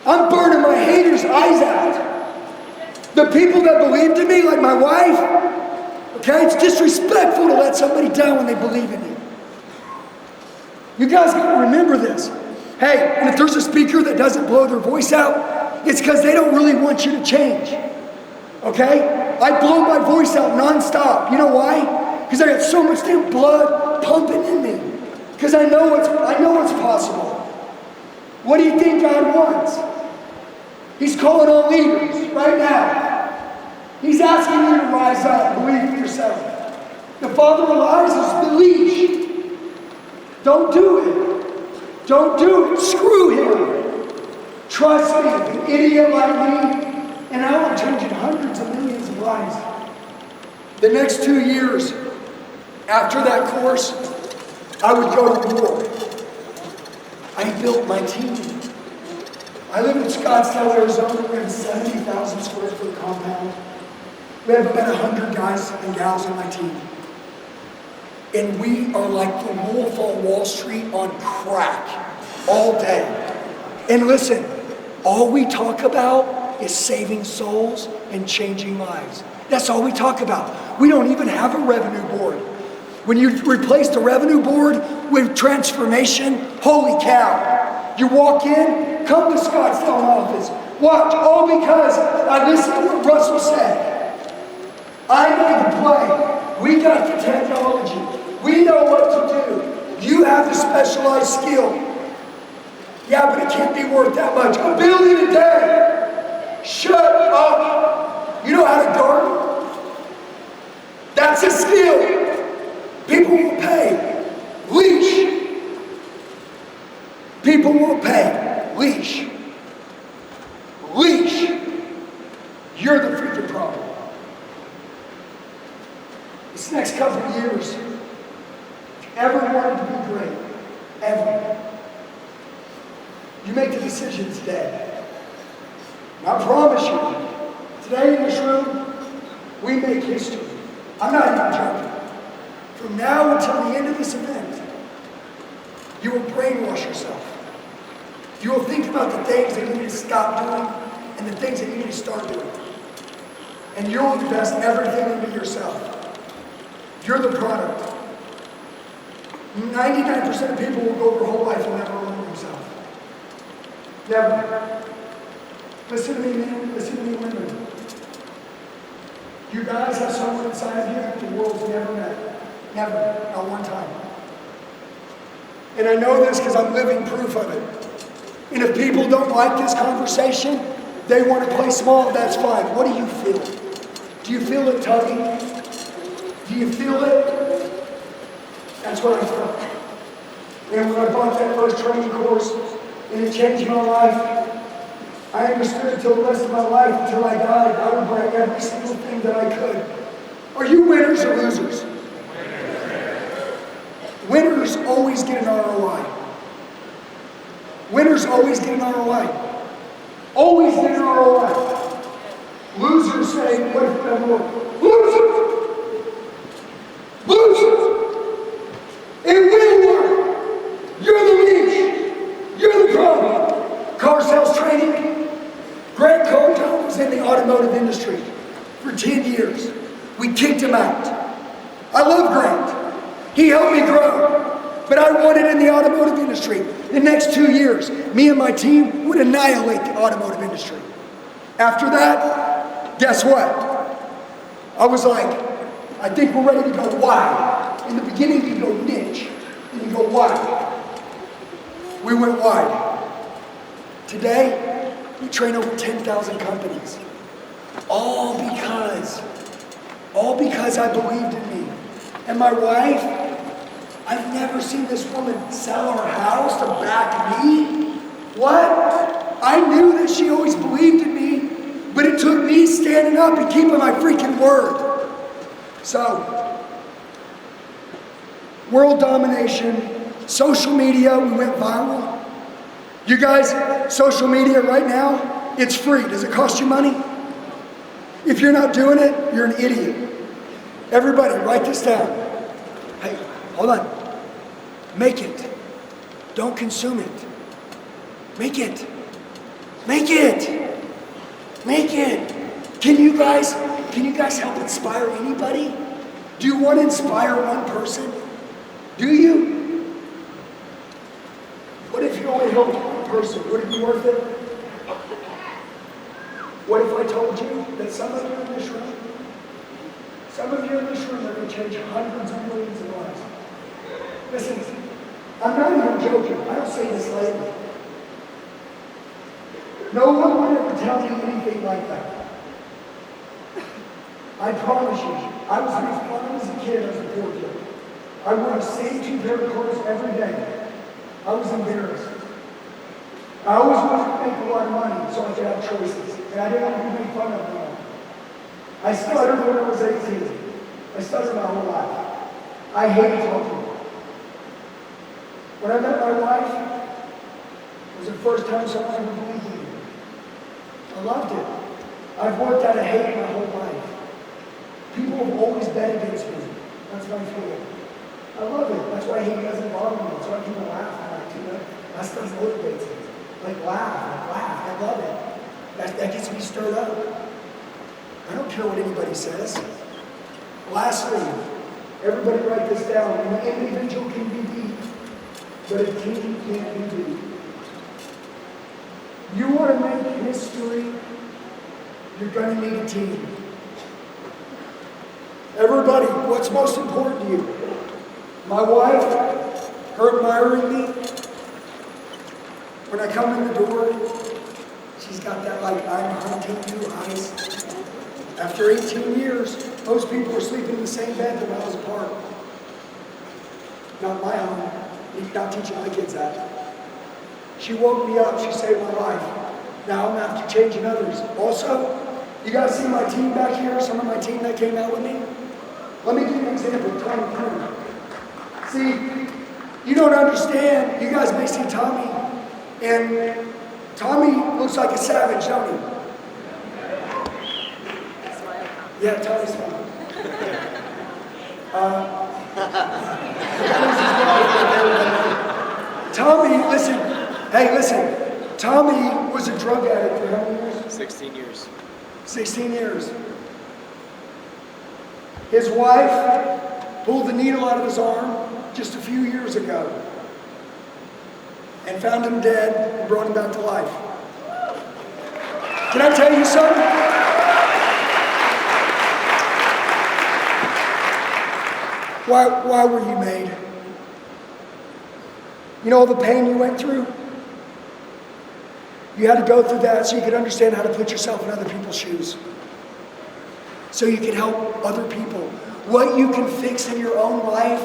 Speaker 4: I'm burning my haters' eyes out. The people that believed in me, like my wife, okay, it's disrespectful to let somebody down when they believe in you. You guys got to remember this. Hey, and if there's a speaker that doesn't blow their voice out, it's because they don't really want you to change. Okay? I blow my voice out nonstop. You know why? Because I got so much damn blood pumping in me. Because I know what's possible. What do you think God wants? He's calling on leaders right now. He's asking you to rise up, believe in yourself. The father of lies is the leash. Don't do it. Don't do it. Screw him. Trust me, an idiot like me, and I'm changing hundreds of millions of lives. The next 2 years after that course, I would go to war. I built my team. I live in Scottsdale, Arizona. We have a 70,000 square foot compound. We have about 100 guys and gals on my team. And we are like the wolf on Wall Street on crack all day. And listen, all we talk about is saving souls and changing lives. That's all we talk about. We don't even have a revenue board. When you replace the revenue board with transformation, holy cow. You walk in, come to Scottsdale office. Watch, all because I listened to what Russell said. I know the play. We got the technology. We know what to do. You have the specialized skill. Yeah, but it can't be worth that much. $1 billion a day. Shut up. You know how to garden? That's a skill. People will pay. Leash. People won't pay. Leash. Leash. You're the freaking problem. This next couple of years, if you ever wanted to be great, ever, you make the decision today. And I promise you, today in this room, we make history. I'm not even joking. From now until the end of this event, you will brainwash yourself. You will think about the things that you need to stop doing and the things that you need to start doing. And you'll invest everything into yourself. You're the product. 99% of people will go their whole life and never learn themselves. Never. Listen to me, men. Listen to me, women. You guys have someone inside of you that the world's never met. Never. Not one time. And I know this because I'm living proof of it. And if people don't like this conversation, they want to play small, that's fine. What do you feel? Do you feel it tugging? Do you feel it? That's what I felt. And when I bought that first training course, and it changed my life. I understood until the rest of my life, until I died, I would bring every single thing that I could. Are you winners or losers? Winners always get an ROI. Winners always get an ROI. Always get an ROI. Losers say, what if it doesn't work? Losers! Losers! It will work! You're the niche! You're the problem! Car sales training. Grant Cardone was in the automotive industry for 10 years. We kicked him out. I love Grant. He helped me grow, but I wanted in the automotive industry. The next 2 years, me and my team would annihilate the automotive industry. After that, guess what? I was like, I think we're ready to go wide. In the beginning, you go niche, and you go wide. We went wide. Today, we train over 10,000 companies. All because I believed in me. And my wife, I've never seen this woman sell her house to back me. What? I knew that she always believed in me, but it took me standing up and keeping my freaking word. So, world domination, social media, we went viral. You guys, social media right now, it's free. Does it cost you money? If you're not doing it, you're an idiot. Everybody, write this down. Hey, hold on. Make it. Don't consume it. Make it. Make it. Make it. Can you guys help inspire anybody? Do you want to inspire one person? Do you? What if you only helped one person? Would it be worth it? What if I told you that some of you in this room are going to change hundreds of millions of lives? Listen, I'm not even joking. I don't say this lightly. No one would ever tell me anything like that. I promise you, I was made fun of as a kid, as a poor kid. I wore the same 2 pair of clothes every day. I was embarrassed. I always wanted to make a lot of money so I could have choices. And I didn't want to be made fun of anymore. I stuttered when I was 18. I stuttered my whole life. I hate talking. When I met my wife, it was the first time someone ever believed in me. I loved it. I've worked out of hate my whole life. People have always bet against me. That's my feeling. I love it. That's why hate doesn't bother me. That's why people laugh at my too. That stuff motivates me. Like laugh. I love it. That gets me stirred up. I don't care what anybody says. Lastly, everybody write this down. An individual can be beat, but a team can't be beat. You want to make history, you're going to need a team. Everybody, what's most important to you? My wife, her admiring me. When I come in the door, she's got that like, I'm hunting you eyes. After 18 years, most people are sleeping in the same bed that miles apart. Not my home. Not teaching my kids that. She woke me up. She saved my life. Now I'm after changing others. Also, you guys see my team back here? Some of my team that came out with me? Let me give you an example. Tommy. See, you don't understand. You guys may see Tommy. And Tommy looks like a savage, don't he? Yeah, Tommy's fine. Tommy, listen. Hey, listen. Tommy was a drug addict for how many years?
Speaker 7: 16 years.
Speaker 4: 16 years. His wife pulled the needle out of his arm just a few years ago and found him dead and brought him back to life. Can I tell you something? Why were you made? You know all the pain you went through? You had to go through that so you could understand how to put yourself in other people's shoes. So you can help other people. What you can fix in your own life,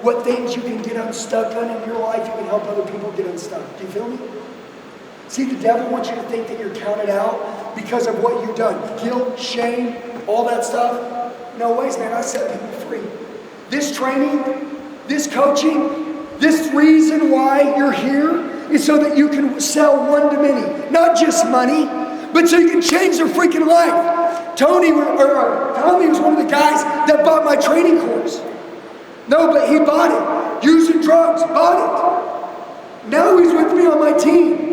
Speaker 4: what things you can get unstuck on in your life, you can help other people get unstuck. Do you feel me? See, the devil wants you to think that you're counted out because of what you've done. Guilt, shame, all that stuff. No ways, man. I set people free. This training, this coaching, this reason why you're here is so that you can sell one to many. Not just money, but so you can change their freaking life. Tommy was one of the guys that bought my training course. No, but he bought it. Using drugs, bought it. Now he's with me on my team.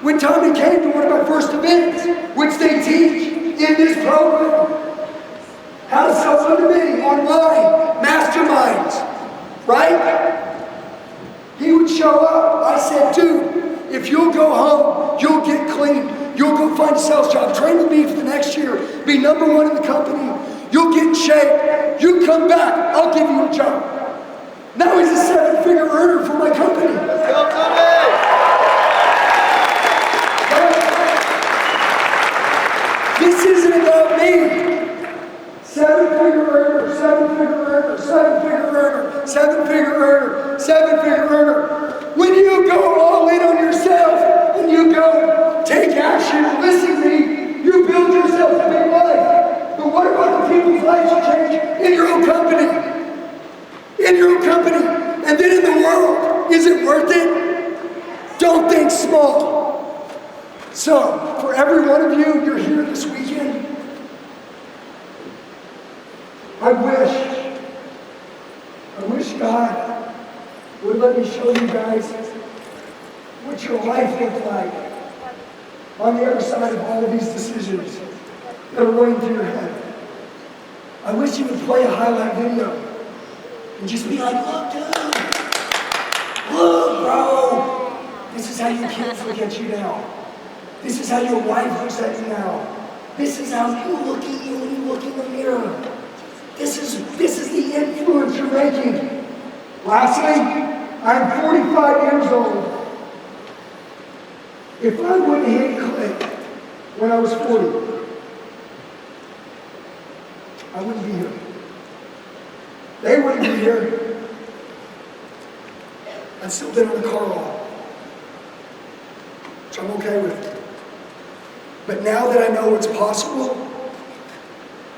Speaker 4: When Tommy came to one of my first events, which they teach in this program, how to sell one-to-many online, masterminds, right? He would show up. I said, dude, if you'll go home, you'll get clean. You'll go find a sales job. Train with me for the next year. Be number one in the company. You'll get in shape. You come back, I'll give you a job. Now he's a 7-figure earner for my company. This isn't about me. 7-figure earner, 7-figure earner, 7-figure earner, 7-figure earner, 7-figure earner. When you go all in on yourself and you go take action, listen to me, you build yourself a big life. But what about the people's lives you change in your own company? In your own company. And then in the world, is it worth it? Don't think small. So, for every one of you, you're here this weekend. I wish God would let me show you guys what your life looked like on the other side of all of these decisions that are running through your head. I wish you would play a highlight video and just be like, look, dude, look, bro, this is how your kids look at you now. This is how your wife looks at you now. This is how you look at you when you look in the mirror. This is the influence you're making. Lastly, I'm 45 years old. If I wouldn't hit click when I was 40, I wouldn't be here. They wouldn't be here. I'd still been in the car lot, which I'm okay with. But now that I know what's possible,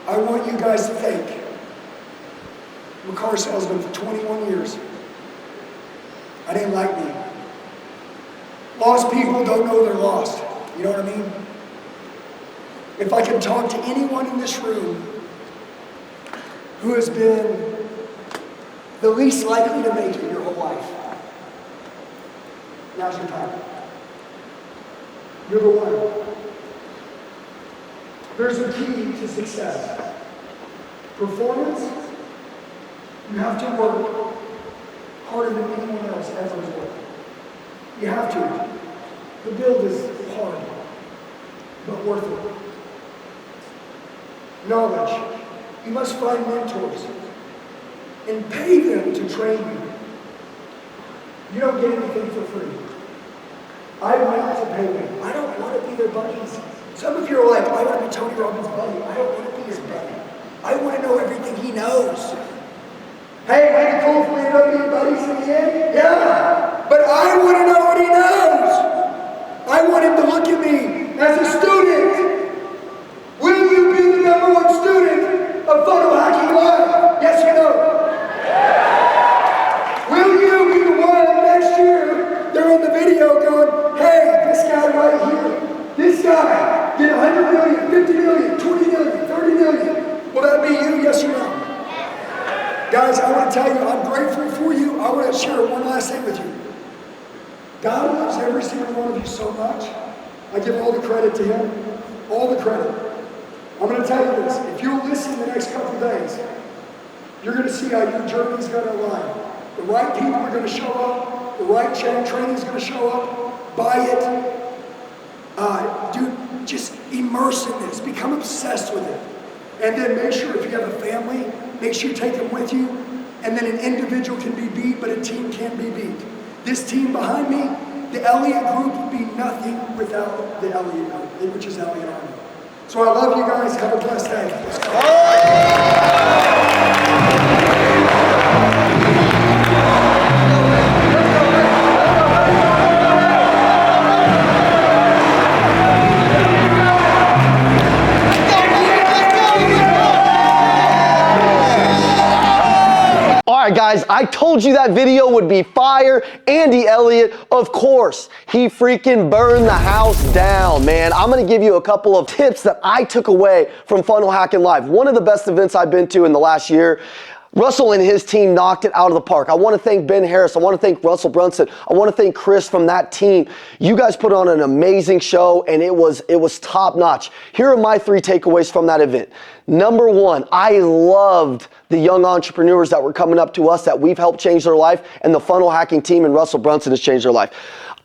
Speaker 4: I want you guys to think. I'm a car salesman for 21 years. I didn't like me. Lost people don't know they're lost. You know what I mean? If I can talk to anyone in this room who has been the least likely to make it your whole life, now's your time. You're the one. There's a key to success. Performance, you have to work harder than anyone else ever has worked. You have to. The build is hard, but worth it. Knowledge, you must find mentors and pay them to train you. You don't get anything for free. I want to pay them. I don't want to be their buddies. Some of you are like, I want to be Tony Robbins' buddy. I don't want to be his buddy. I want to know everything he knows. Hey, would it be cool if we end up being buddies in the end? Yeah, but I want to know what he knows. I want him to look at me as a student. Will you be the #1 student of Photo Hacking Live? Yes or no? Will you be the one next year, they're in the video going, hey, this guy right here, this guy did 100 million, 50 million, 20 million, 30 million. Will that be you, yes or no? Guys, I want to tell you, I'm grateful for you. I want to share one last thing with you. God loves every single one of you so much. I give all the credit to him. All the credit. I'm going to tell you this. If you'll listen the next couple of days, you're going to see how your journey is going to align. The right people are going to show up. The right training is going to show up. Buy it. Dude, just immerse in this. Become obsessed with it. And then make sure if you have a family, make sure you take them with you. And then an individual can be beat, but a team can't be beat. This team behind me, the Elliott Group, would be nothing without the Elliott Group, which is Elliott Army. So I love you guys. Have a blessed day. Let's go.
Speaker 2: guys, I told you that video would be fire. Andy Elliott, of course, he freaking burned the house down, man. I'm gonna give you a couple of tips that I took away from Funnel Hacking Live. One of the best events I've been to in the last year. Russell and his team knocked it out of the park. I want to thank Ben Harris. I want to thank Russell Brunson. I want to thank Chris from that team. You guys put on an amazing show, and it was top notch. Here are my 3 takeaways from that event. Number 1, I loved the young entrepreneurs that were coming up to us that we've helped change their life, and the funnel hacking team and Russell Brunson has changed their life.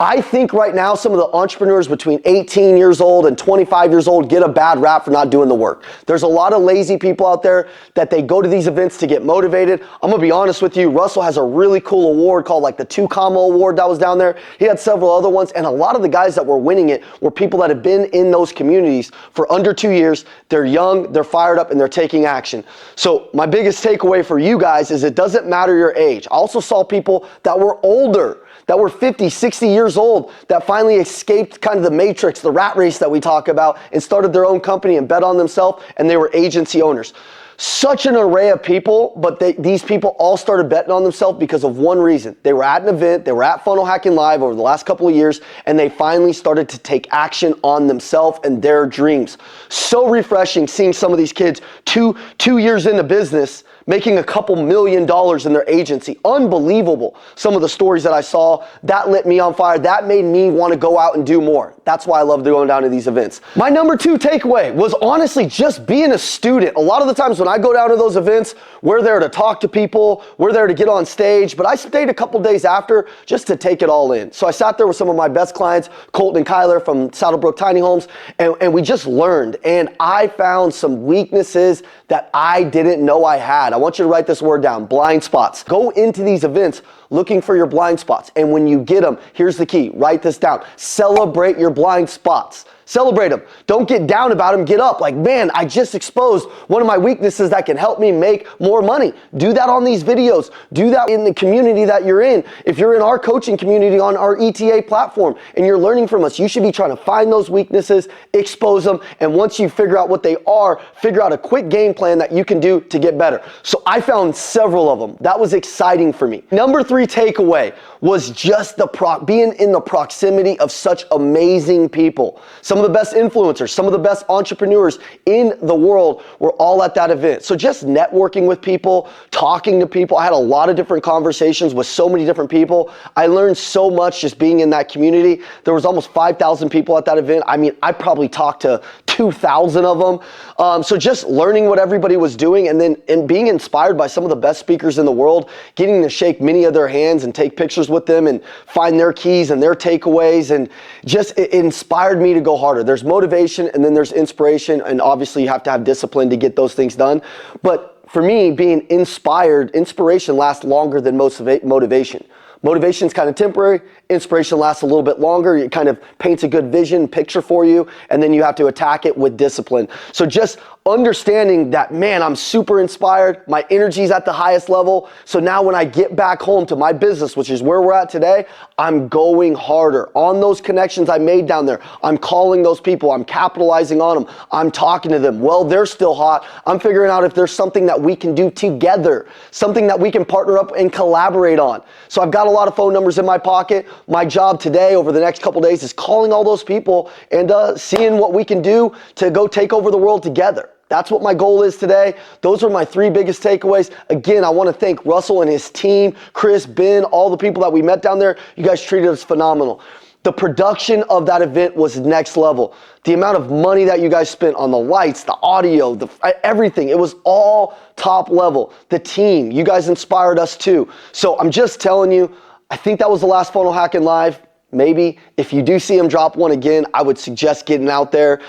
Speaker 2: I think right now some of the entrepreneurs between 18 years old and 25 years old get a bad rap for not doing the work. There's a lot of lazy people out there that they go to these events to get motivated. I'm gonna be honest with you, Russell has a really cool award called like the 2 Award that was down there. He had several other ones, and a lot of the guys that were winning it were people that have been in those communities for under 2 years. They're young, they're fired up, and they're taking action. So my biggest takeaway for you guys is it doesn't matter your age. I also saw people that were older, that were 50, 60 years old, that finally escaped kind of the matrix, the rat race that we talk about, and started their own company and bet on themselves, and they were agency owners. Such an array of people, but these people all started betting on themselves because of one reason. They were at an event, they were at Funnel Hacking Live over the last couple of years, and they finally started to take action on themselves and their dreams. So refreshing seeing some of these kids two years into business making a couple $1 million in their agency. Unbelievable. Some of the stories that I saw, that lit me on fire. That made me want to go out and do more. That's why I love going down to these events. My number 2 takeaway was honestly just being a student. A lot of the times when I go down to those events, we're there to talk to people, we're there to get on stage, but I stayed a couple days after just to take it all in. So I sat there with some of my best clients, Colton and Kyler from Saddlebrook Tiny Homes, and we just learned. And I found some weaknesses that I didn't know I had. I want you to write this word down, blind spots. Go into these events looking for your blind spots. And when you get them, here's the key, write this down. Celebrate your blind spots. Celebrate them. Don't get down about them. Get up. Like, man, I just exposed one of my weaknesses that can help me make more money. Do that on these videos. Do that in the community that you're in. If you're in our coaching community on our ETA platform and you're learning from us, you should be trying to find those weaknesses, expose them, and once you figure out what they are, figure out a quick game plan that you can do to get better. So I found several of them. That was exciting for me. Number 3 takeaway was just being in the proximity of such amazing people. Some of the best influencers, some of the best entrepreneurs in the world were all at that event. So just networking with people, talking to people. I had a lot of different conversations with so many different people. I learned so much just being in that community. There was almost 5,000 people at that event. I mean, I probably talked to 2,000 of them. So just learning what everybody was doing and being inspired by some of the best speakers in the world, getting to shake many of their hands and take pictures with them and find their keys and their takeaways, and just it inspired me to go harder. There's motivation and then there's inspiration, and obviously you have to have discipline to get those things done. But for me, being inspired, inspiration lasts longer than motivation. Motivation's kind of temporary. Inspiration lasts a little bit longer. It kind of paints a good vision, picture for you, and then you have to attack it with discipline. So just understanding that, man, I'm super inspired. My energy's at the highest level. So now when I get back home to my business, which is where we're at today, I'm going harder on those connections I made down there. I'm calling those people. I'm capitalizing on them. I'm talking to them. Well, they're still hot. I'm figuring out if there's something that we can do together, something that we can partner up and collaborate on. So I've got a lot of phone numbers in my pocket. My job today over the next couple days is calling all those people and seeing what we can do to go take over the world together. That's what my goal is today. Those are my 3 biggest takeaways. Again, I want to thank Russell and his team, Chris, Ben, all the people that we met down there. You guys treated us phenomenal. The production of that event was next level. The amount of money that you guys spent on the lights, the audio, everything, it was all top level. The team, you guys inspired us too. So I'm just telling you, I think that was the last Funnel Hacking Live. Maybe if you do see him drop one again, I would suggest getting out there.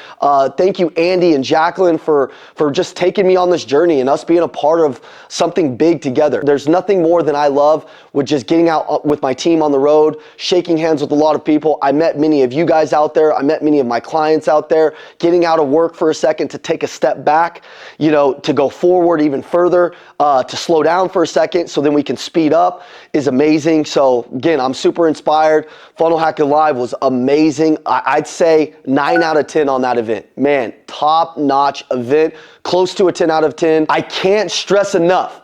Speaker 2: Thank you, Andy and Jacqueline, for just taking me on this journey and us being a part of something big together. There's nothing more than I love with just getting out with my team on the road, shaking hands with a lot of people. I met many of you guys out there. I met many of my clients out there. Getting out of work for a second to take a step back, to go forward even further, to slow down for a second so then we can speed up is amazing. So again, I'm super inspired. Funnel Hacking Live was amazing. I'd say 9 out of 10 on that event. Man, top-notch event, close to a 10 out of 10. I can't stress enough,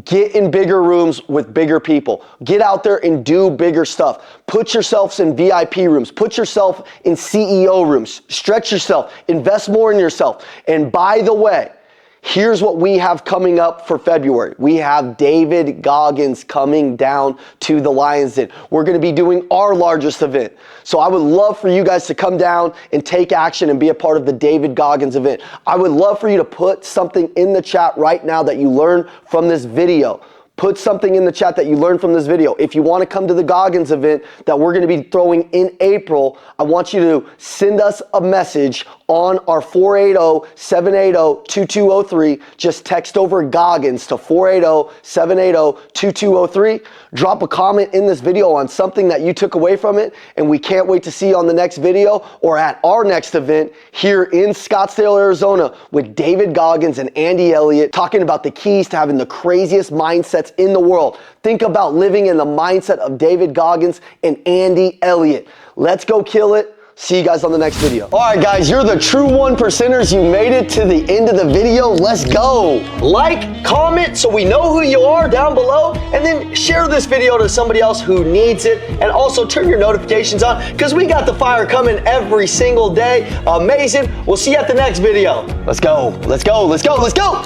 Speaker 1: Get in bigger rooms with bigger people. Get out there and do bigger stuff. Put yourselves in VIP rooms. Put yourself in CEO rooms. Stretch yourself. Invest more in yourself. And by the way, here's what we have coming up for February. We have David Goggins coming down to the Lions Den. We're going to be doing our largest event. So I would love for you guys to come down and take action and be a part of the David Goggins event. I would love for you to put something in the chat right now that you learned from this video. Put something in the chat that you learned from this video. If you want to come to the Goggins event that we're going to be throwing in April, I want you to send us a message on our 480-780-2203. Just text over Goggins to 480-780-2203. Drop a comment in this video on something that you took away from it, and we can't wait to see you on the next video or at our next event here in Scottsdale, Arizona with David Goggins and Andy Elliott talking about the keys to having the craziest mindsets in the world. Think about living in the mindset of David Goggins and Andy Elliott. Let's go kill it. See you guys on the next video. All right, guys, you're the true 1%ers. You made it to the end of the video. Let's go. Like, comment so we know who you are down below, and then share this video to somebody else who needs it. And also turn your notifications on because we got the fire coming every single day. Amazing. We'll see you at the next video. Let's go. Let's go. Let's go. Let's go.